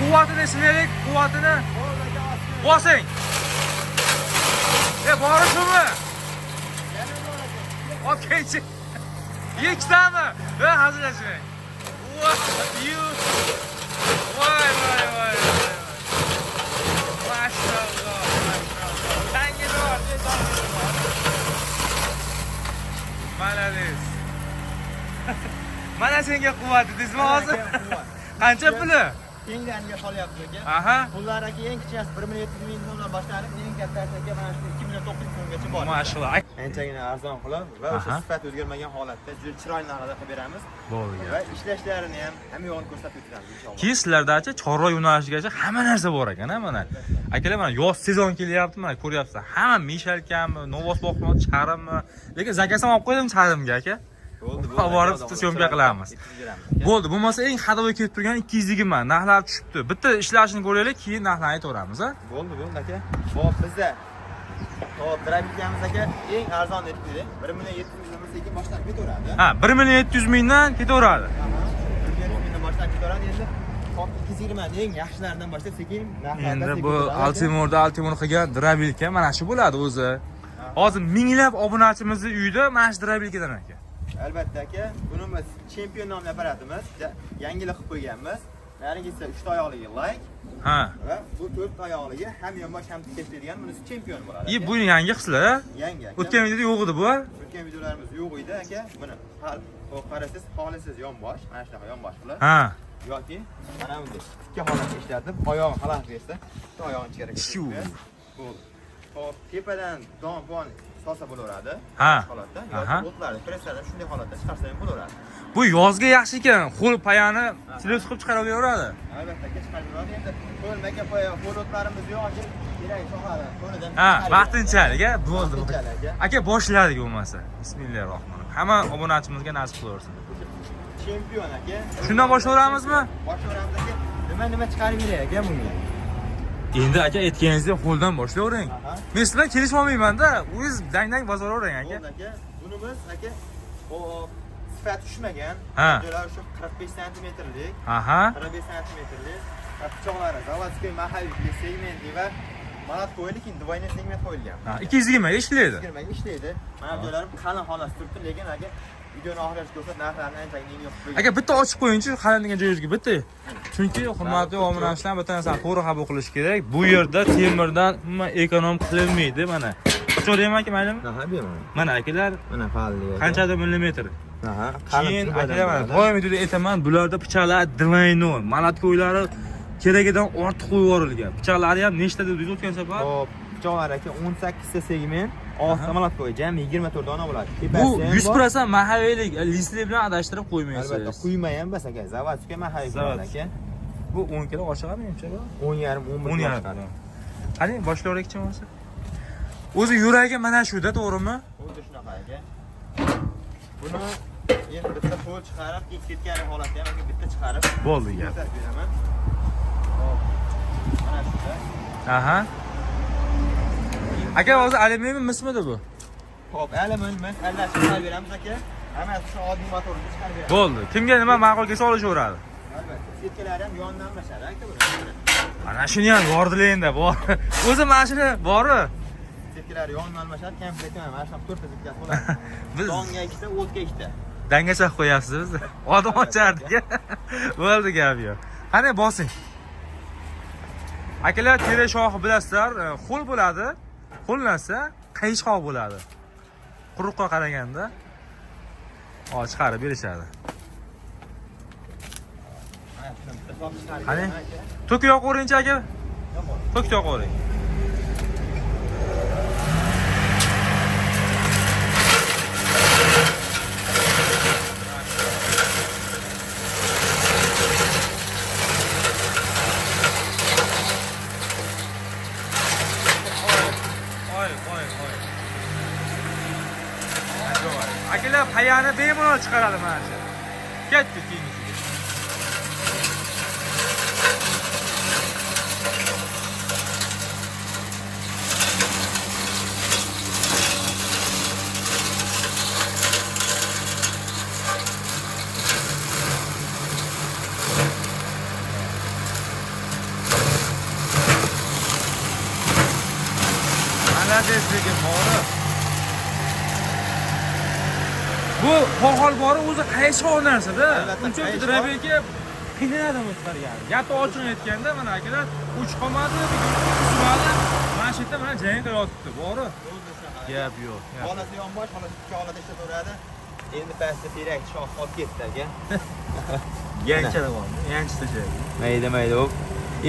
Quvvatini sinaylik, quvvatini bosing. Bori shumi? Okeychi. Ikkitami? Hazillashmang. Voy. Maşallah. Tangi bor. Malades. Mana senga quvvat dedingizmi hozir? Qancha puli? Tenglarga qolyapti aka. Aha. Pullar aka eng kichkisi 1 million 700 ming so'mdan boshlanib, eng kattasi aka mana shu 2 million 900 so'mgacha bor. Mashallah. Anchagina arzon qilib va o'sha sifat o'zgarmagan holatda juda chiroyli narxda qilib beramiz. Bo'ldi. Va ishlashlarini ham hamma yo'g'ini ko'rsatib o'tamiz inshaalloh. Keyin sizlardachi chorva yo'nalishigacha hamma narsa bor ekan, mana. Akalar mana yoz sezon kelyapti, mana ko'ryapsiz. Hamma mishalkami, novos boqma, charimmi? Lekin zakasam olib qo'ydim charimga aka. Bo'ldi. Borib syomka qilamiz. Bo'ldi, bo'lmasa eng xadoga ketib turgan 220 narxlar tushibdi. Bitta ishlashini ko'raylik, keyin narxlarni aytaveramiz, a? Bo'ldi aka. Hop, bizda hop, drabikamız aka eng arzon deb qo'ydik. 1 million 700 ming sekin boshlanib ketaveradi. Ha, 1 million 700 mingdan ketaveradi. 1 million 700 mingdan boshlanib ketaveradi. Endi hop 220 ning yaxshilaridan boshlab sekin narxlarda. Endi bu Altimur qilgan drabilka mana shu bo'ladi o'zi. Hozir minglab obunachimizning uyida mana shu drabilkadan aka. Albatta aka, bunimiz chempion nomli apparatimiz. Yangilik qilib qo'yganmiz. Narigi esa 3 oyoqligi like. Ha. Va bu 4 oyoqligi ham yonbosh ham tekislaydigan bunisi chempion bo'ladi. Bu yangi qislar, a? Yangi aka. O'tgan videoda yo'q edi bu. O'tgan videolarimiz yo'q edi aka. Buni qarasiz, xolisiz yonbosh, mana shunaqa yonbosh qilib. Ha. Yoki mana bunday ikki holatda ishlatib, oyog'ini xalaq bersa, bitta oyog'ini ichkariga kiritib. Bu hop tepadan don solsa bo'laveradi. Ha. Holatda yoki o'tlarni presslardan shunday holatda chiqarsa ham bo'laveradi. Bu yozga yaxshi ekan, qo'l payani teleskop chiqarib olaveradi. Albatta, chiqarib oladi. Endi qo'l maka-poya, qo'l o'tlarimiz yo'q, kerak shoxlari qo'lidan. Ha, vaqtinchalik, a? Bo'ldi. Aka boshladik bo'lmasa. Bismillahirrohmanirrohim. Hamma obunachimizga nasib qilsin. Chempion aka. Shundan boshlayveramizmi? Boshlayveramiz aka. Nima chiqarib beray aka bunga? Endi aka aytganingizdek qo'ldan boshlayvering. Men sizlar kelishib olmayman-da. O'zingiz dang bozoravering aka. Bo'ldi aka. Bunimiz aka hop sifat tushmagan. Jo'lar shu 45 santimetrlik. Aha. 45 santimetrlik. Pichoqlari zavodskiy mahalliy segmentli va monotko'y, lekin двойной segment qo'yilgan. Ha, 220 ga ishlaydi. 220 ga ishlaydi. Mana bu jo'larim qalin holatda turibdi, lekin aka videoni oxirigacha ko'rsat, narxlarni anchagina eng yo'q qo'ygan. Aka bitta ochib qo'ying-chi, qalin degan joyingizga bitta. Chunki hurmatli obunachilar, bitta narsani to'g'ri qabul qilish kerak. Bu yerda temirdan umuman ekonom qilinmaydi, mana. So'rayman aka, maylimi? Aha, beraman. Mana akalar, mana falli. qanchadir millimetr. Aha, keyin akalar, doim videoda aytaman, bularda pichoqlar двойной, monotko'ylari keragidan ortiq qo'yib yuborilgan. Pichoqlari ham nechta deb o'tgan safar? Hop, pichoqlar aka 18 ta segment, 6 monotko'y, jami 24 dona bo'ladi. Bu 100% mahalliylik, listli bilan adashtirib qo'ymaysiz. Albatta, quyma ham bas aka, zavodskiy mahalliy bo'ladi aka. Bu 10 kilo oshig'ami menimcha bu? 10,5 11 chiqadi. Qani boshlayveraylikchi bo'lsa. O'zi yuragi mana shuda, to'g'rimi? Xuddi shunaqa aka. Buni endi bitta qo'l chiqarib, ketgan holatda ham bitta chiqarib bo'ldi gap. Beraman. Hop. Mana shunda. Aha. Aka, hozir alyuminiymi, mismidi bu? Hop, alyuminiymi, aralashtirib chiqarib beramiz aka. Hammasi shu oddiy motorni chiqarib beramiz. Bo'ldi. Kimga nima ma'qul kelsa olishaveradi. Albatta. Setkalari ham yondan mashadi aka buni. Mana shuni ham yordilar endi, bor. O'zi mashina bor-ku. Setkalari yondan mashadi, komplekt mana shu 4 ta setkasi bo'ladi. Biz donga ikkita, o'tga ikkita. Dangacha qo'yapsiz biz. Odam ochardik. Bo'ldi gap yo'q. Qani bosing. Akalar, teri shoxi bilasizlar, qo'l bo'ladi. Qo'llansa qayishqoq bo'ladi. Quruqqa qaraganda chiqarib berishadi. Qani? To'k yoqavering aka. To'k yoqavering. Akalar payani bemalol chiqaradi mana shu. Ketdi keyin. Moladesligi bori. Bu pohol bori o'zi qaysi narsada? Unchaki drabeka qiynaladi o'tqargan. Gapni ochiq aytganda mana akalar uch qolmadi, uzmadi. Mana shu yerda mana jang qilyapti, bori. Gap yo'q. Xolasi yonbosh, xolasi ikki holada ishlataveradi. Endi pastda terak shox olib ketdi aka. Yanchada bormi? Yanchda. Mayda hop.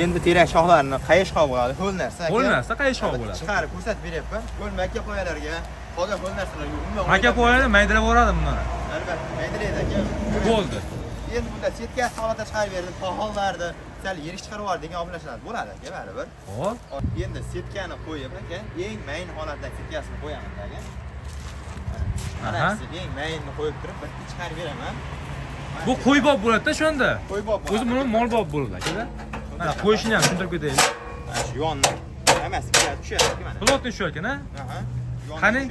Endi terak shoxlarini qayish qo'yib bo'ladi, ho'l narsa aka. Ho'l narsa qayish qo'yib bo'ladi. Chiqarib ko'rsatib beryapman. Ho'l makka qo'yalarga, hozir ho'l narsalar yo'q. Makka qo'yadi, maydalab boradi bundan. Albatta, maydalaydi aka. Bo'ldi. Endi bunda setkasi holatda chiqarib berdi, pahollarni sal yirik chiqarib yubordi degan omilashlar bo'ladi aka, baribir. Hop. Endi setkani qo'yib aka, eng main holatda setkasini qo'yaman aka. Mana eng mainni qo'yib turib, bitta chiqarib beraman. Bu qo'ybob bo'ladi-da shunda. Qo'ybob. O'zi buni molbob bo'ladi aka. Mana qo'yishini ham tushuntirib ketaylik. Mana shu yonni hammasi tushadi mana. Pilotni shu ekan-a? Aha. Qani?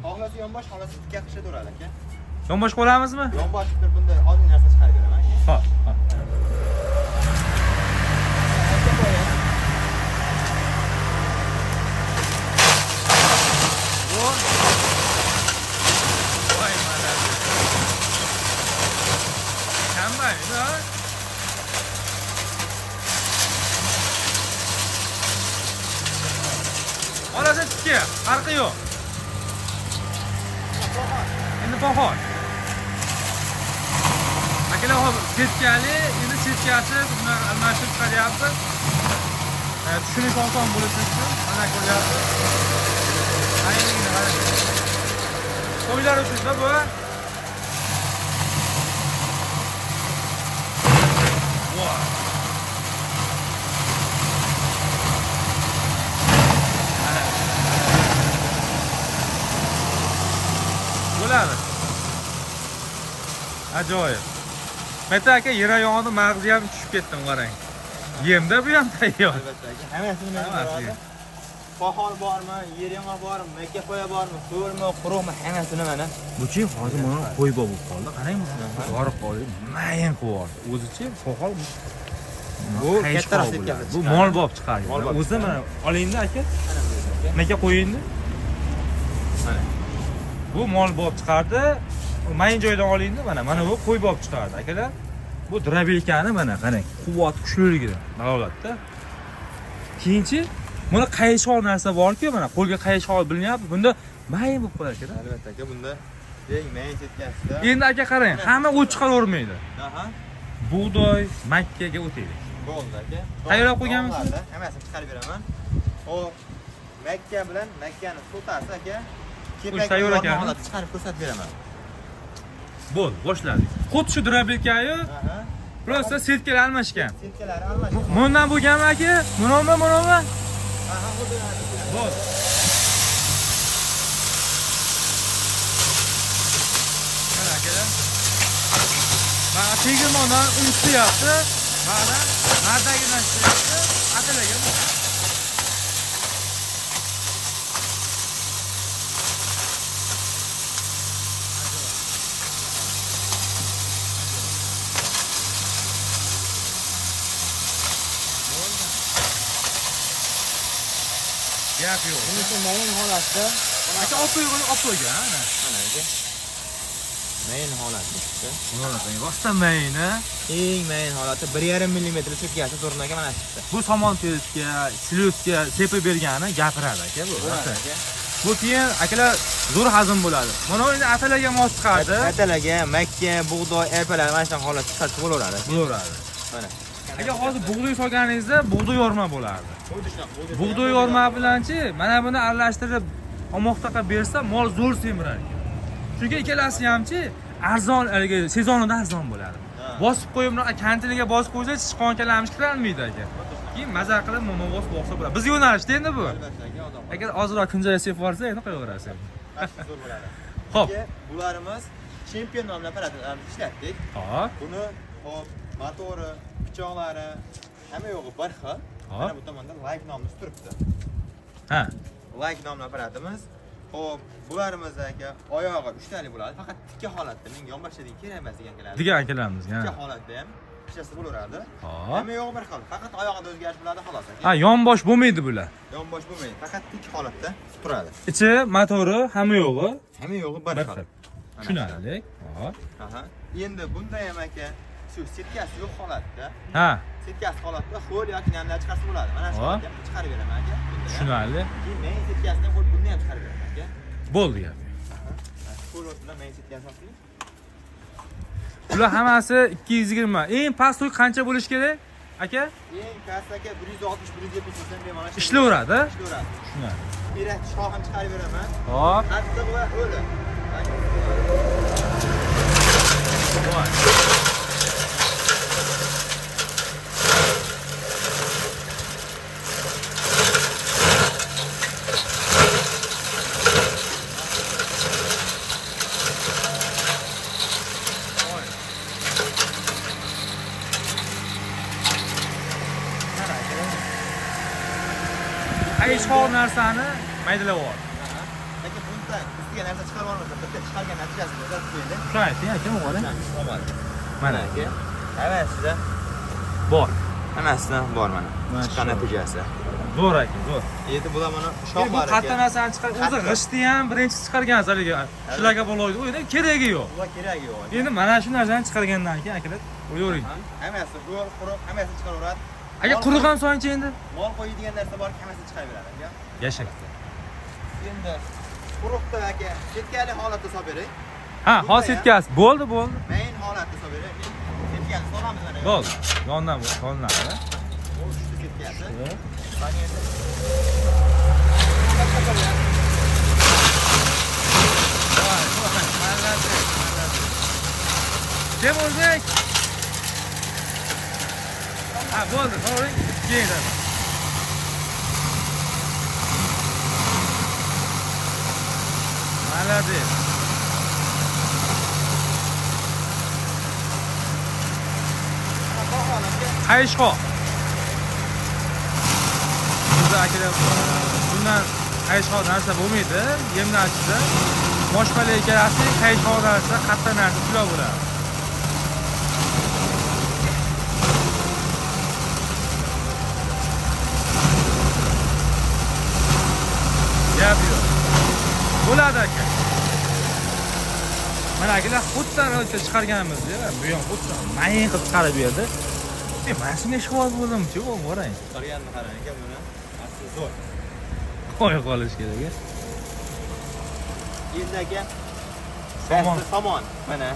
Xohlasa yonbosh, xohlasa tikka qishaveradi aka. Yonbosh qo'lamizmi? Yonbosh bir bunda oddiy narsa chiqarib beraman. Xo'p. Voy mana. Kambaydi-a? Olasa tikka, farqi yo'q. Endi bahor. Akalar hozir setkali, endi setkasi buni almashtirib chiqaryapti. Tushunish oson bo'lishi uchun mana ko'ryapsiz. Ayniqsa mana. Qo'ylar uchun-da bu. Voy. Bo'ladi. Ajoyib. Meta aka yer oyog'ini mag'zi ham tushib ketdim qarang. Yemda bu ham tayyor. Albatta aka. Hammasini men ko'raman. Pohol bormi, yer yong'oq bormi, makka qo'ya bormi, so'rmi, quruqmi, hammasini mana. Bu-chi hozir mana qo'ybob bo'lib qoldi. Qarang, yorib qoldi. Mayin qo'yardi. O'zichi pohol bu katta rasibga. Bu molbob chiqargan. O'zi mana oling-da aka. Makka qo'ying-da. Mana. Bu molbob chiqardi. Mayin joydan oling-da mana. Mana bu qo'ybob chiqardi akalar. Bu drabelkani mana qarang, quvvat kuchliligidan dalolatda. Keyinchi buni qayshol narsa borki, mana qo'lga qayshol bilinyapti. Bunda mayin bo'lib qolar ekan. Albatta aka, bunda eng mayin setkasida. Endi aka qarang, hamma o't chiqaravermaydi. Aha. Bug'doy, makkaga o'taylik. Bo'ldi aka. Tayyorlab qo'yganmisiz? Hammasini chiqarib beraman. Hop, makka bilan makkani sotasi aka. Tayyor ekan. Chiqarib ko'rsatib beraman. Bo'ldi, boshladik. Xuddi shu drabelkayu prosta setkalar almashgan. Setkalar almashgan. Bundan bo'lganmi aka? Bunimi? Aha, xuddi. Bo'ldi. Mana akalar. Mana tegirmondan unishyapti. Mana nardagidan chiqyapti. Atalaga. Gap yo'q. Bunisi mayin holatda. Aka olib qo'ygan, ana. Mana aka. Mayin holatda. Mana rostdan mayini. Eng mayin holati 1,5 mm setkasi o'rnaga mana chiqdi. Bu somon terishga, slyusga sepib bergani gapiradi aka bu. Bu keyin akalar zo'r hazm bo'ladi. Mana endi atalaga mos chiqadi. Atalaga, makka, bug'doy, erpalar mana shunday holat chiqarsa bo'laveradi. Bo'laveradi. Mana. Agar hozir bug'doy solganingizda bug'doy yorma bo'lardi. Bug'doy yorma bilanchi mana buni aralashtirib omoqda qilib bersa mol zo'r semirar ekan. Chunki ikkalasi hamchi arzon, sezonida arzon bo'ladi. Bosib qo'yib, kantiniga bosib qo'ysa sichqon kalamchi kirolmaydi aka. Keyin maza qilib monovos boqsa bo'ladi. Biz yo'nalishda endi bu. Agar ozroq kunjaya sepib yuborsa, endi qo'yaverasiz. Zo'r bo'ladi. Xo'p. Bularimiz chempion nomli apparatlarni ishlatdik. Hop. Buni hop, motori, pichoqlari hamma yo'g'i bir xil. Mana bu tomonda Like nomli turibdi. Ha. Like nomli apparatimiz. Hop, bularimiz aka oyog'i 3 talik bo'ladi, faqat tikka holatda. Menga yonboshlading kerak emas degan akalar. Degan akalarimizga. Tikka holatda ham qishasi bo'laveradi. Hop. Hamma yo'q bir xil. Faqat oyog'ida o'zgarish bo'ladi xolos. Ha, yonbosh bo'lmaydi bular. Yonbosh bo'lmaydi. Faqat tik holatda turadi. Ichi, motori, hamma yo'g'i Hamma yo'g'i bir bir xil. xil. Tushunarli. Hop. Aha. Endi bunda ham aka shu setkasi yo'q holatda. Ha, Setkasi holatda xo'l yoki namlar chiqarsa bo'ladi. Mana shu Hop. holatda chiqarib beraman aka. tushunarli. Keyin men setkasini qo'yib bunni ham chiqarib beraman aka. Bo'ldi gap. Xo'l bilan men setkasini qiling. Bular hammasi 220. Eng past to'y qancha bo'lish kerak? Aka, Eng past aka 160-170 so'm bemalol ishlayveradi. ishlayveradi. Tushunarli. Berak shoxini chiqarib beraman. Hop. Qattiq va o'li. Voy. Hech xor narsani maydalab ol. Lekin bunda ustiga narsa chiqarib olmasa, bitta chiqargan natijasini o'zgarib qo'yadi. Shuni ayting, aka, o'g'li. Olmadi. Mana aka. Hammasidan bor. hammasidan bor mana. Chiqqan natijasi. Zo'r aka, zo'r. Endi bular mana Bu shoxlar qatta narsani chiqarib, o'zi g'ishti ham birinchi chiqargan haliga. Shularga bo'laydi. O'yda keragi yo'q. Bular keragi yo'q. Endi mana shu narsani chiqargandan keyin akalar qo'yavering. Hammasi go'l, quruq, hammasi chiqaraveradi. Aka quruq ham so'ngchi endi. Mol qo'yadigan narsa bor, hammasini chiqarib beradi aka. Yashak. Endi quruqda aka, setkali holatda solib bering. Ha, hozir setkasi. Bo'ldi, bo'ldi. Main holatda solib bering. Setkani solamiz mana. Bo'ldi. Yondan solinadi. Bu uchta setkasi. Mana endi Temurbek. Ha, bo'ldi. To'g'ri. Keyin. Молодец. Qayishqoq. Bizda akalar bundan qayishqoq narsa bo'lmaydi. Yemlashda boshqalar ekalasi qayishqoq narsa, qatta narsa shular bo'ladi. Gap yo'q. Bo'ladi aka. Mana akalar xuddi chiqarganimizda, bu ham xuddi mayin qilib chiqarib berdi. Mana shunga ishg'ol bo'ldimchi, o'g'rang. Qolganini qarang aka buni. Asli zo'r. Qo'y qolish kerak. Endi aka Somon. somon. Mana.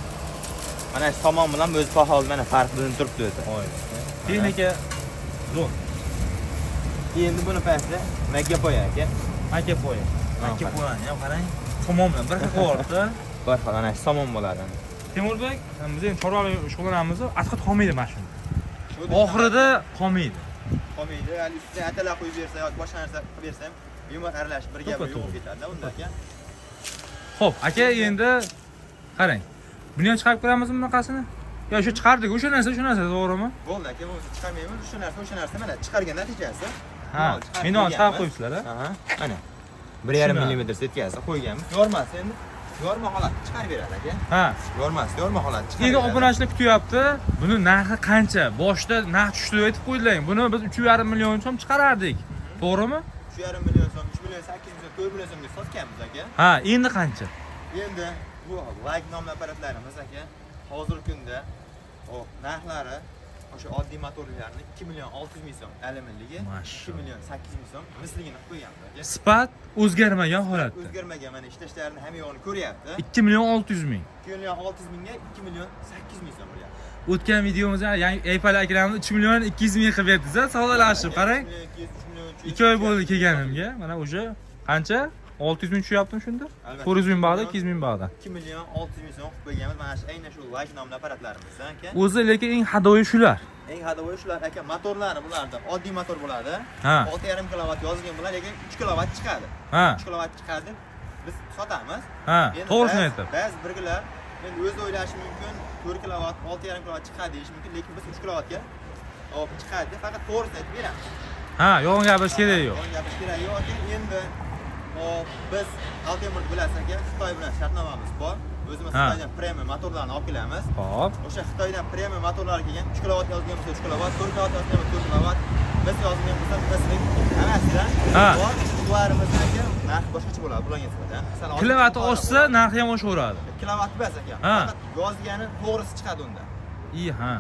Mana shu somon bilan o'z pahol mana farq bilinib turibdi o'zi. Texnika zo'r. Endi buni pastda makka qo'y aka. Aka qo'y. Aka qo'yani ham qarang. Somon bilan bir xil qo'yibdi. Bir xil ana shu somon bo'ladi. Temurbek, biz endi chorvali shug'ullanamiz, asqat qolmaydi mashina. Oxirida qolmaydi. Qolmaydi. Hali ustiga atalar qo'yib bersa yoki boshqa narsa qilib bersam, bemalol aralashib birga bir yo'q ketadi unda aka. Xo'p, aka endi qarang. Buni ham chiqarib ko'ramizmi bunaqasini? Yo, shu chiqardik, o'sha narsa, to'g'rimi? Bo'ldi aka, bo'lsa chiqarmaymiz. O'sha narsa mana chiqargan natijasi. Ha, meni chiqarib qo'yibsizlar, ha? Aha, mana. 1,5 mm setkasi qo'yganmiz. Yormasi endi yorma holatda chiqarib beradi aka. Ha. Yorma holatda chiqarib. Endi obunachilar kutyapti. Buni narxi qancha? Boshida narx tushdi deb aytib qo'ydilar. Buni biz 3,5 million so'm chiqarardik. To'g'rimi? 3,5 million so'm, 3 million 800 so'm, 4 million so'mga sotganmiz aka. Ha, endi qancha? Endi bu like nomli apparatlarimiz aka hozirgi kunda o narxlari o'sha oddiy motorlarni 2 million 600 ming so'm, alyuminligi 2 million 800 ming so'm misligini qilib qo'yganmiz aka. Sifat o'zgarmagan holatda. O'zgarmagan, mana ishlashlarini hamma yo'g'ini ko'ryapti. 2 million 600 ming. 2 million 600 mingga 2 million 800 ming so'm bo'lyapti. O'tgan videomizda yangi Apple akalarimiz 3 million 200 ming qilib berdi-da, savdolashib qarang. 2 oy bo'ldi kelganimga. Mana o'sha qancha? 600 ming tushyaptimi shunda? 400 ming bag'da, 200 ming bag'da. 2 million 600 ming so'm qilib qo'yganmiz. Mana shu aynan shu like nomli apparatlarimizdan aka. O'zi lekin eng hadoyi shular. Eng hadovoy shular aka, motorlari bularda oddiy motor bo'ladi. Ha. 6,5 kilovat yozilgan bo'ladi, lekin 3 kilovat chiqadi. Ha. 3 kilovat chiqadi. Biz sotamiz. Ha, Endi to'g'risini aytdim. Ba'zi birgilar endi o'zi o'ylashi mumkin, 4 kilovat, 6,5 kilovat chiqadi deyish mumkin, lekin biz 3 kilovatga olib chiqadi deb faqat to'g'risini aytib beramiz. Ha, yolg'on gapirish kerak yo'q. Yolg'on gapirish kerak yo'q. Endi biz Altemurni bilasiz aka, Xitoy bilan shartnomamiz bor. O'zimiz Ha. Xitoydan premium motorlarni olib kelamiz. Hop. O'sha Xitoydan premium motorlar kelgan 3 kilovat yozgan bo'lsa 3 kilovat, 4 kilovat yozgan bo'lsa 4 kilovat, biz yozgan bo'lsa bizlik hammasidan Ha. bor. Ularimizdagi narx boshqacha bo'ladi bularga nisbatan. Masalan, Kilovati oshsa, narxi ham oshaveradi. kilovat emas ekan. Ha. Faqat yozgani to'g'risi chiqadi unda. Ha.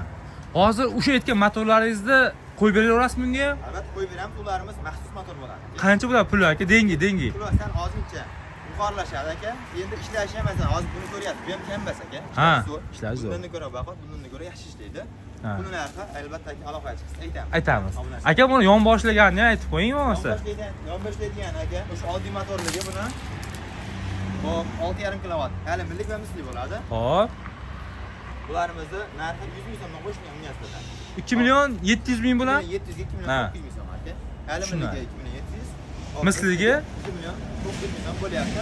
Hozir o'sha aytgan motorlaringizni qo'yib beraverasizmi bunga? Albatta qo'yib beramiz, ularimiz maxsus motor bo'ladi. Qancha bo'ladi puli aka? Dengi. Puldan ozmuncha yuqorilashadi aka. Endi ishlashi ham masalan hozir buni ko'ryapsiz. Bu ham kambas aka. Ha, Ishlashi ishlashi zo'r. Bundan ko'ra baho, bundan ko'ra yaxshi ishlaydi. Ha. Buni narxi albatta aloqa chiqsa Aytamiz. Aka buni yon boshlaganini aytib qo'ying bo'lmasa. Yonboshlaydigan aka, o'sha oddiy motorligi buni. Hop, 6,5 kilovat. Hali millik va misli bo'ladi. Hop. Bularimizni narxi 100 ming so'mdan qo'shgan umyasida. 2 million 700 ming bilan 700 2 million Ha. 400 ming so'm aka. Hali milliga 2 million 700. Hop, Misliga? 2 million 400 ming so'm bo'lyapti.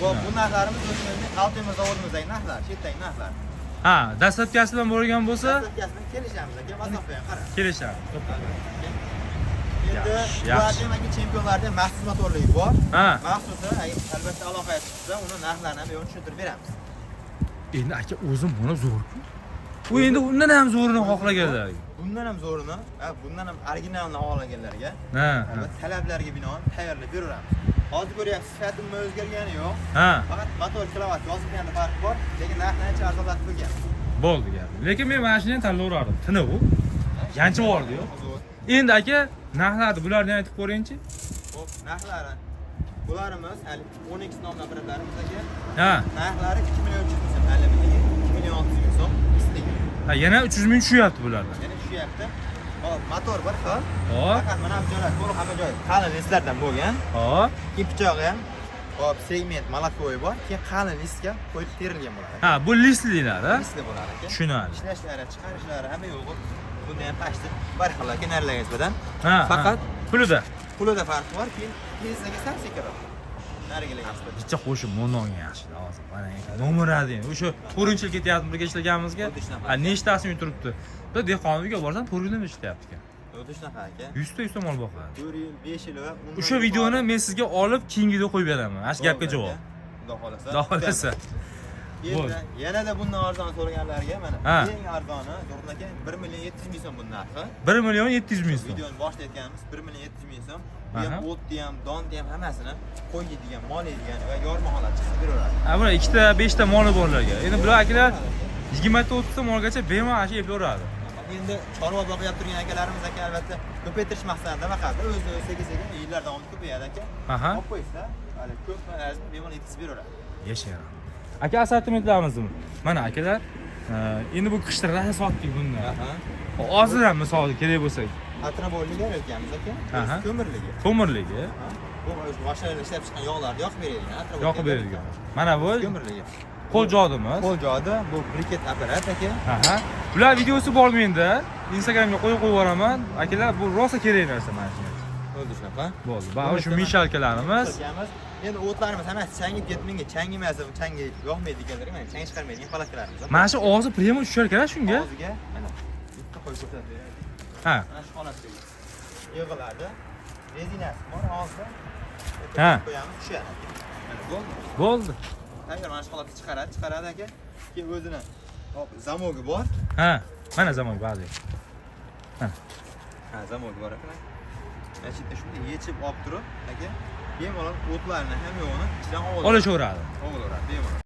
Bu narxlarimiz o'zimizning Altoy zavodimizdagi narxlar, chetdagi narxlar. ha, dastlabkasi bilan bo'lgan bo'lsa, Dastlabkasini kelishamiz aka, masofa ham qarang. kelishamiz. Endi Yaxshi. bularning aka chempionlarda maxsus motorligi bor. Ha. Maxsusi albatta aloqaga chiqsa, uni narxlarini ham yo'q tushuntirib beramiz. Endi aka o'zim buni zo'r-ku. U endi undan ham zo'rini xohlaganlar. Bundan ham zo'rini, bundan ham originalini xohlaganlarga Ha. albatta talablarga binoan tayyorlab beraveramiz. Hozir ko'ryapsiz, sifati o'zgargani yo'q. Ha. Faqat motor kilovat yozilganda farqi bor, lekin narxni ancha arzonlatib qo'ygan. Bo'ldi gap. Lekin men mana shuni tanlayverardim. Tini u. Yanchi bordi-yu. Zo'r. Endi aka, narxlarni bularni aytib ko'ring-chi. Xo'p, narxlari. Bularimiz hali 12 nomli apparatlarimiz aka. Ha. Narxlari 2 million 300 ming so'm, hali 2 million 600 ming so'm. Islik. Ha, yana 300 ming tushyapti bulardan. Yana tushyapti. Hop, motor bir xil. Hop. Faqat mana bu joylar to'liq hamma joy qalin listlardan bo'lgan. Hop. Keyin pichog'i ham hop, segment malakoyi bor. Keyin qalin listga qo'yib terilgan bo'ladi. Ha, bu listlilar, ha? Listli bo'ladi aka. Tushunadi. Ishlashlari, chiqarishlari hamma yo'q. Bunda ham pashti bir xil aka narlarga nisbatan. Ha. Faqat pulida. pulida farq bor. Keyin tezligi sal sekinroq. Narigalarga nisbatan. Bitta qo'shib mo'nonga yaxshi hozir. Mana nomeradi. O'sha to'rinchi ketyapti birga ishlaganimizga. Xuddi Ha, nechtasini turibdi. Bir dehqon uyga borsam to'rgina ishlayapti ekan. Xuddi shunaqa aka. 100 ta 100 ta mol boqadi. 4 yil, 5 yil va undan O'sha videoni men sizga olib keyingi videoga qo'yib beraman. Ash gapga Bo'ldi javob. aka. Xudo xolasa. Xudo xolasa. Endi yanada bundan arzon so'raganlarga mana Ha. eng arzoni Zo'rxon aka 1 million 700 ming so'm bu narxi. 1 million 700 ming so'm. Videoni boshlayotganimiz 1 million 700 ming so'm. Bu Aha. ham o'tni ham, donni ham hammasini qo'yadigan, mol yeydigan va yorma holat chiqsa beraveradi. Ha, buni 2 ta 5 ta moli borlarga. Endi bular akalar 20 ta 30 ta molgacha bemalol ashi eplaveradi. Endi chorva boqib turgan akalarimiz aka albatta ko'paytirish maqsadida faqat o'zi sekin-sekin yillar davomida ko'payadi aka. Aha. Olib qo'ysa, hali ko'p arzini bemalol yetkazib beraveradi. Yashaydi. Aka assortimentlarimizni mana akalar, endi bu qishda raha sotdik bundan. Aha. Hozir ham misol kerak bo'lsa, Atrobolliga o'tganmiz aka. Aha. Ko'mirligi. ko'mirligi Bu mashinada ishlab chiqqan yog'larni yoqib beradigan atrobolliga. yoqib berilgan. Mana bu Ko'mirligi. qo'l jodimiz. Qo'l jodi bu briket apparat aka. Aha. Bular videosi bor menda. Instagramga qo'yib yuboraman. Akalar, bu rosa kerak narsa mana shu. Bo'ldi shunaqa. Bo'ldi. Mana shu mishalkalarimiz. Endi o'tlarimiz hammasi changib ketminga, changimas, changi yoqmaydi ekanlar, mana chang chiqarmaydigan palaklarimiz. Mana shu og'zi premo tushar ekan shunga. Og'ziga mana bitta qo'yib ko'rsatadi. Ha. Mana shu holatda yig'iladi. Rezinasi bor og'zida. Ha. Qo'yamiz, tushadi. Mana bo'ldi. Bo'ldi. Tayyor mana shu holatda chiqaradi aka. Keyin o'zini hop zamogi bor. Ha. Mana zamon ba'zi. Ha, zamogi bor aka. Mana shu yerda shunday yechib olib turib aka, bemalol o'tlarni ham yo'g'ini ichidan Olishaveradi. Olaveradi, bemalol.